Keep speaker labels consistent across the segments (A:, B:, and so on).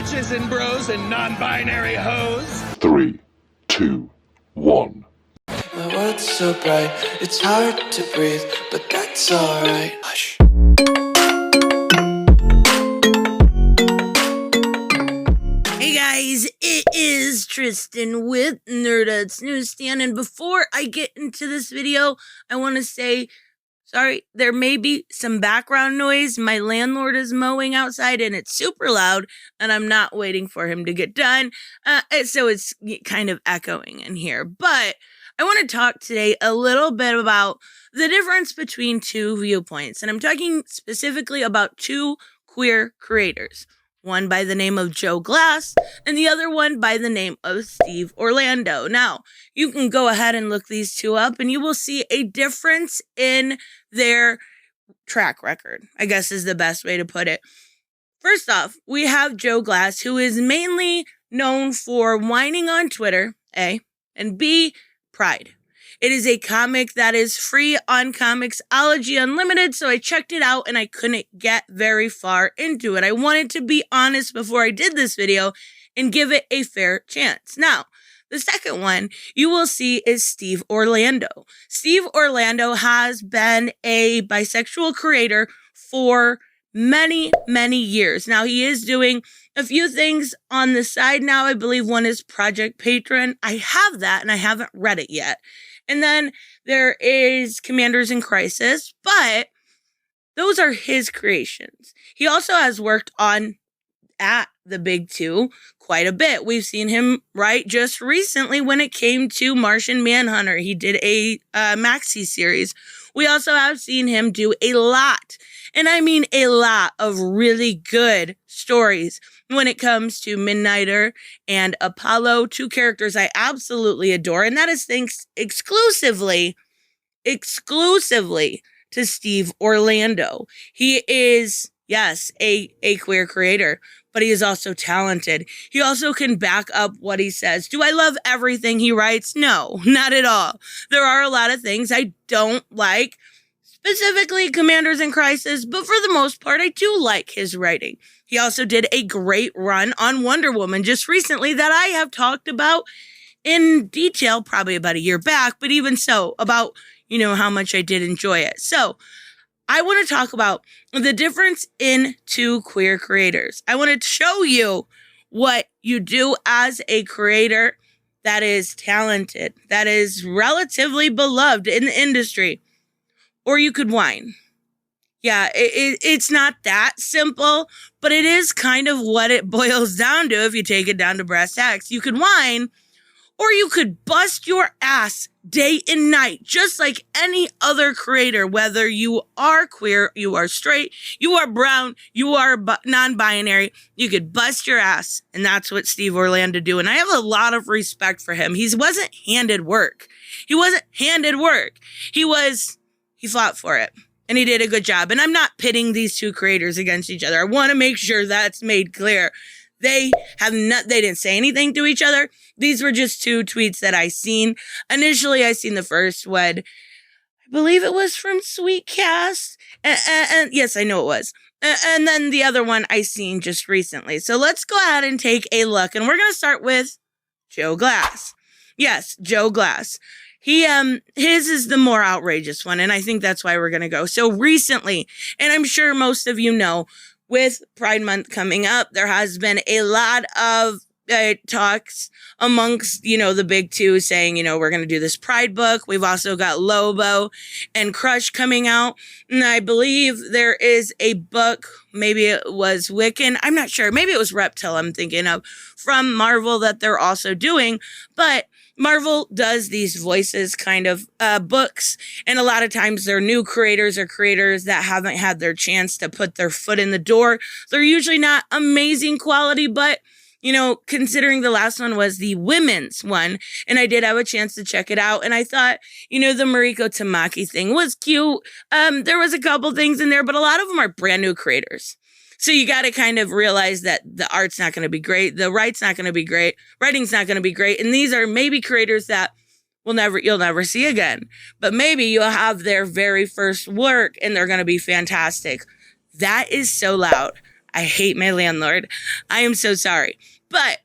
A: bitches and bros and non-binary hoes.
B: 3, 2, 1.
C: My world's so bright, it's hard to breathe, but that's alright. Hush.
D: Hey guys, it is Tristan with Nerdut's Newsstand, and before I get into this video, I want to say, sorry, there may be some background noise. My landlord is mowing outside and it's super loud, and I'm not waiting for him to get done, so it's kind of echoing in here. But I want to talk today a little bit about the difference between two viewpoints, and I'm talking specifically about two queer creators. One by the name of Joe Glass, and the other one by the name of Steve Orlando. Now, you can go ahead and look these two up, and you will see a difference in their track record, I guess is the best way to put it. First off, we have Joe Glass, who is mainly known for whining on Twitter, A, and B, Pride. It is a comic that is free on Comixology Unlimited, so I checked it out and I couldn't get very far into it. I wanted to be honest before I did this video and give it a fair chance. Now, the second one you will see is Steve Orlando. Steve Orlando has been a bisexual creator for many, many years. Now, he is doing a few things on the side now. I believe one is Project Patron. I have that and I haven't read it yet. And then there is Commanders in Crisis, but those are his creations. He also has worked on at the Big Two quite a bit. We've seen him write just recently when it came to Martian Manhunter. He did a maxi series. We also have seen him do a lot, and I mean a lot, of really good stories when it comes to Midnighter and Apollo, two characters I absolutely adore, and that is thanks exclusively to Steve Orlando. He is, yes, a queer creator, but he is also talented. He also can back up what he says. Do I love everything he writes? No, not at all. There are a lot of things I don't like, specifically Commanders in Crisis, but for the most part, I do like his writing. He also did a great run on Wonder Woman just recently that I have talked about in detail, probably about a year back, but even so, about, how much I did enjoy it. So, I want to talk about the difference in two queer creators. I want to show you what you do as a creator that is talented, that is relatively beloved in the industry, or you could whine. Yeah, it's not that simple, but it is kind of what it boils down to if you take it down to brass tacks. You could whine, or you could bust your ass day and night, just like any other creator, whether you are queer, you are straight, you are brown, you are non-binary, you could bust your ass, and that's what Steve Orlando do, and I have a lot of respect for him. He wasn't handed work. He fought for it. And he did a good job. And I'm not pitting these two creators against each other. I want to make sure that's made clear. They didn't say anything to each other. These were just two tweets that I seen. Initially, I seen the first one. I believe it was from Sweetcast. And yes, I know it was. And then the other one I seen just recently. So let's go ahead and take a look. And we're going to start with Joe Glass. Yes, Joe Glass. His is the more outrageous one, and I think that's why we're going to go. So recently, and I'm sure most of you know, with Pride Month coming up, there has been a lot of talks amongst, the Big Two saying, we're going to do this Pride book. We've also got Lobo and Crush coming out. And I believe there is a book, maybe it was Wiccan. I'm not sure. Maybe it was Reptile I'm thinking of, from Marvel that they're also doing. But Marvel does these voices kind of books, and a lot of times they're new creators or creators that haven't had their chance to put their foot in the door. They're usually not amazing quality, but considering the last one was the women's one, and I did have a chance to check it out, and I thought, the Mariko Tamaki thing was cute. There was a couple things in there, but a lot of them are brand new creators. So you got to kind of realize that the art's not going to be great, the writing's not going to be great, and these are maybe creators that you'll never see again. But maybe you'll have their very first work, and they're going to be fantastic. That is so loud. I hate my landlord. I am so sorry. But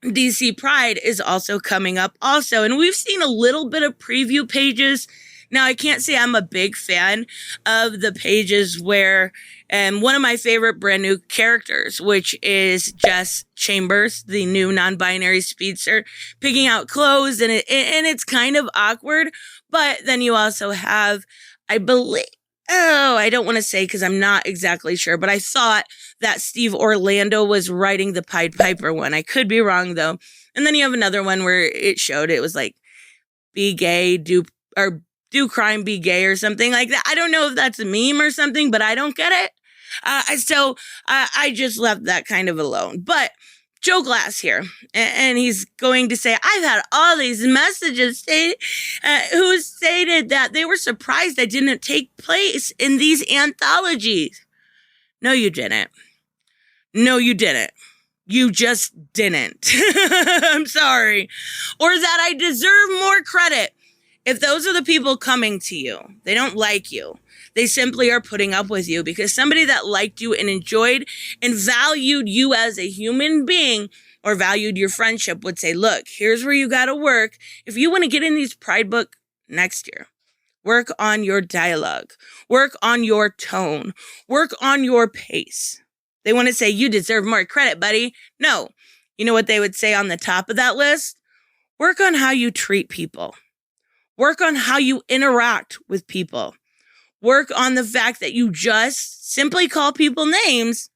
D: DC Pride is also coming up also. And we've seen a little bit of preview pages. Now, I can't say I'm a big fan of the pages where one of my favorite brand new characters, which is Jess Chambers, the new non-binary speedster, picking out clothes, and it's kind of awkward. But then you also have, I believe, I don't want to say because I'm not exactly sure, but I thought that Steve Orlando was writing the Pied Piper one. I could be wrong, though. And then you have another one where it was like, be gay, do crime, be gay, or something like that. I don't know if that's a meme or something, but I don't get it. So I just left that kind of alone. But Joe Glass here, and he's going to say, I've had all these messages who stated that they were surprised I didn't take place in these anthologies. No, you didn't. No, you didn't. You just didn't. I'm sorry. Or that I deserve more credit. If those are the people coming to you, they don't like you. They simply are putting up with you because somebody that liked you and enjoyed and valued you as a human being or valued your friendship would say, look, here's where you got to work. If you want to get in these Pride book next year, work on your dialogue, work on your tone, work on your pace. They want to say you deserve more credit, buddy. No. You know what they would say on the top of that list? Work on how you treat people. Work on how you interact with people. Work on the fact that you just simply call people names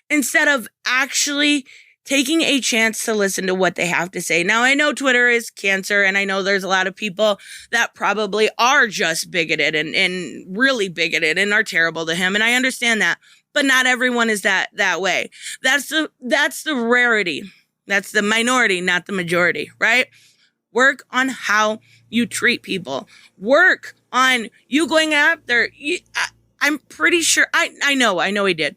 D: instead of actually taking a chance to listen to what they have to say. Now, I know Twitter is cancer, and I know there's a lot of people that probably are just bigoted and really bigoted and are terrible to him, and I understand that. But not everyone is that way. That's the rarity. That's the minority, not the majority, right? Work on how you treat people. Work on you going after. I'm pretty sure. I know he did.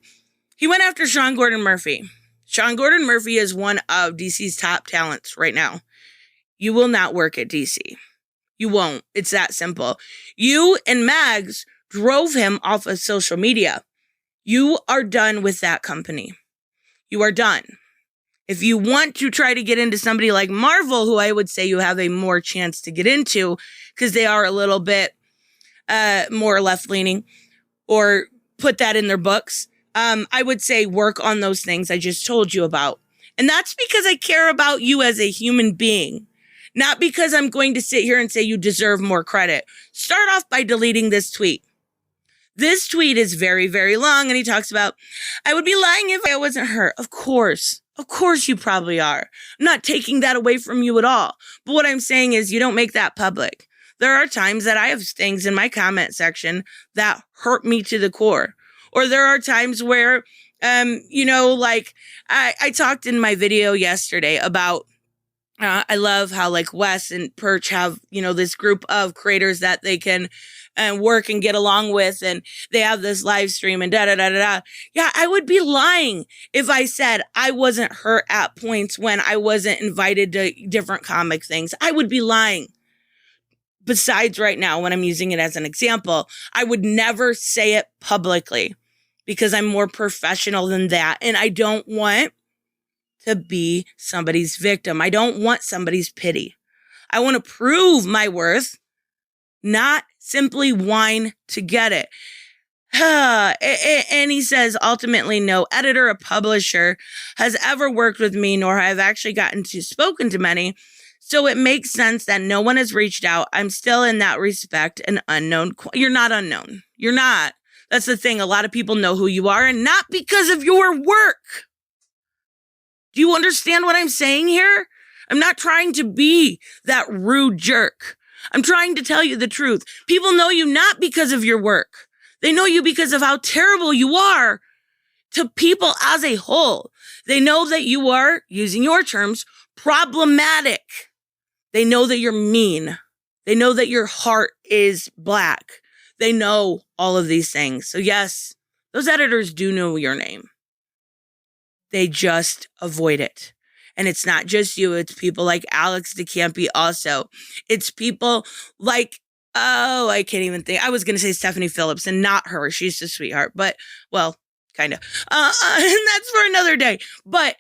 D: He went after Sean Gordon Murphy. Sean Gordon Murphy is one of DC's top talents right now. You will not work at DC. You won't. It's that simple. You and Mags drove him off of social media. You are done with that company. You are done. If you want to try to get into somebody like Marvel, who I would say you have a more chance to get into because they are a little bit more left-leaning or put that in their books, I would say work on those things I just told you about. And that's because I care about you as a human being, not because I'm going to sit here and say you deserve more credit. Start off by deleting this tweet. This tweet is very, very long, and he talks about, I would be lying if I wasn't hurt. Of course you probably are. I'm not taking that away from you at all. But what I'm saying is you don't make that public. There are times that I have things in my comment section that hurt me to the core. Or there are times where, I talked in my video yesterday about, I love how like Wes and Perch have, this group of creators that they can work and get along with, and they have this live stream and da-da-da-da-da. Yeah, I would be lying if I said I wasn't hurt at points when I wasn't invited to different comic things. I would be lying. Besides right now, when I'm using it as an example, I would never say it publicly because I'm more professional than that. And I don't want to be somebody's victim. I don't want somebody's pity. I want to prove my worth, not simply whine to get it. And he says, ultimately, no editor or publisher has ever worked with me, nor have actually spoken to many. So it makes sense that no one has reached out. I'm still in that respect an unknown. You're not unknown. You're not. That's the thing. A lot of people know who you are, and not because of your work. Do you understand what I'm saying here? I'm not trying to be that rude jerk. I'm trying to tell you the truth. People know you not because of your work. They know you because of how terrible you are to people as a whole. They know that you are, using your terms, problematic. They know that you're mean. They know that your heart is black. They know all of these things. So yes, those editors do know your name. They just avoid it. And it's not just you. It's people like Alex DeCampi also. It's people like, I can't even think. I was going to say Stephanie Phillips and not her. She's a sweetheart. But, well, kind of. And that's for another day. But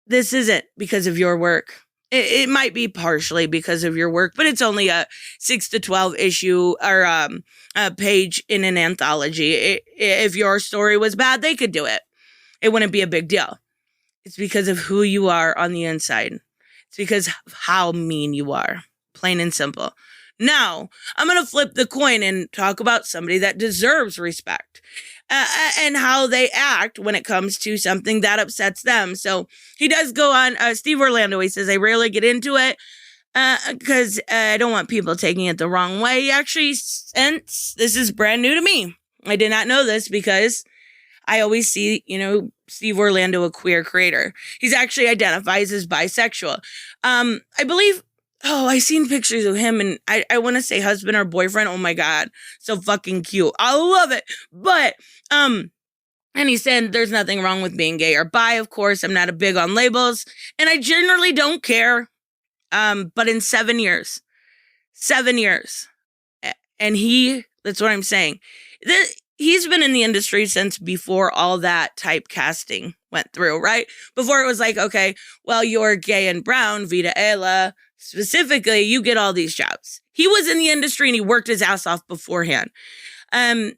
D: this isn't because of your work. It might be partially because of your work, but it's only a 6 to 12 issue or a page in an anthology. If your story was bad, they could do it. It wouldn't be a big deal. It's because of who you are on the inside. It's because of how mean you are. Plain and simple. Now, I'm going to flip the coin and talk about somebody that deserves respect and how they act when it comes to something that upsets them. So he does go on, Steve Orlando, he says, I rarely get into it because I don't want people taking it the wrong way. He actually, since this is brand new to me, I did not know this because I always see, Steve Orlando, a queer creator. He's actually identifies as bisexual. I believe, I seen pictures of him and I want to say husband or boyfriend. Oh my God. So fucking cute. I love it. But, and he said there's nothing wrong with being gay or bi. Of course, I'm not a big on labels and I generally don't care. But in 7 years, and that's what I'm saying. He's been in the industry since before all that typecasting went through, right? Before it was like, okay, well, you're gay and brown, Vita Ella, specifically, you get all these jobs. He was in the industry and he worked his ass off beforehand. In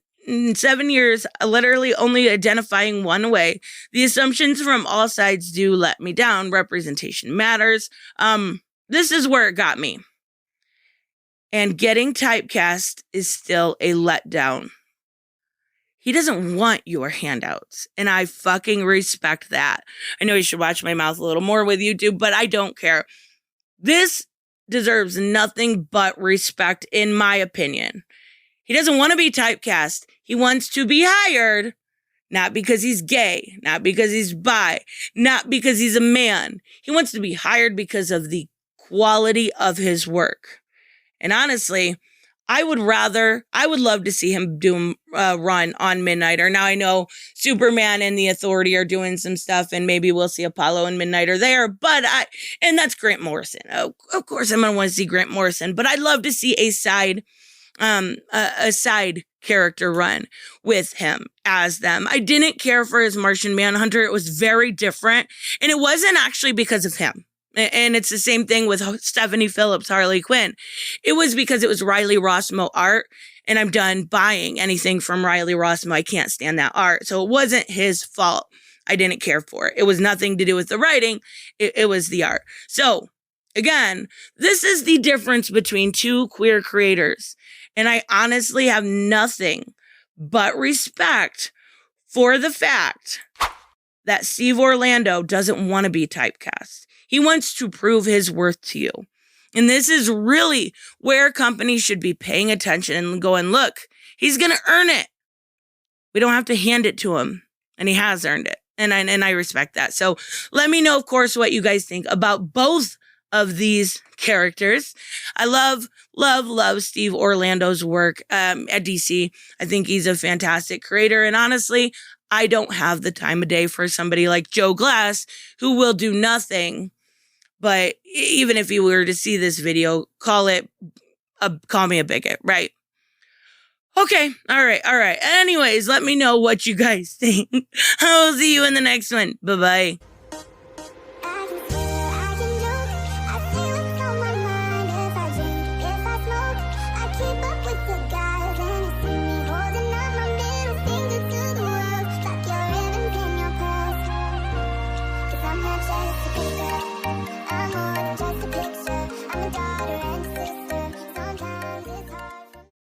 D: 7 years, literally only identifying one way. The assumptions from all sides do let me down. Representation matters. This is where it got me. And getting typecast is still a letdown. He doesn't want your handouts, and I fucking respect that. I know you should watch my mouth a little more with YouTube, but I don't care. This deserves nothing but respect, in my opinion. He doesn't want to be typecast. He wants to be hired, not because he's gay, not because he's bi, not because he's a man. He wants to be hired because of the quality of his work. And honestly, I would love to see him do a run on Midnighter. Now I know Superman and the Authority are doing some stuff and maybe we'll see Apollo and Midnighter there, and that's Grant Morrison. Of course I'm going to want to see Grant Morrison, but I'd love to see a side character run with him as them. I didn't care for his Martian Manhunter. It was very different and it wasn't actually because of him. And it's the same thing with Stephanie Phillips, Harley Quinn. It was because it was Riley Rossmo art, and I'm done buying anything from Riley Rossmo. I can't stand that art. So it wasn't his fault. I didn't care for it. It was nothing to do with the writing. It was the art. So, again, this is the difference between two queer creators. And I honestly have nothing but respect for the fact that Steve Orlando doesn't want to be typecast. He wants to prove his worth to you. And this is really where companies should be paying attention and going, look, he's going to earn it. We don't have to hand it to him. And he has earned it. And I respect that. So let me know, of course, what you guys think about both of these characters. I love Steve Orlando's work at DC. I think he's a fantastic creator. And honestly, I don't have the time of day for somebody like Joe Glass who will do nothing. But even if you were to see this video, call me a bigot, right? Okay, all right. Anyways, let me know what you guys think. I'll see you in the next one. Bye-bye.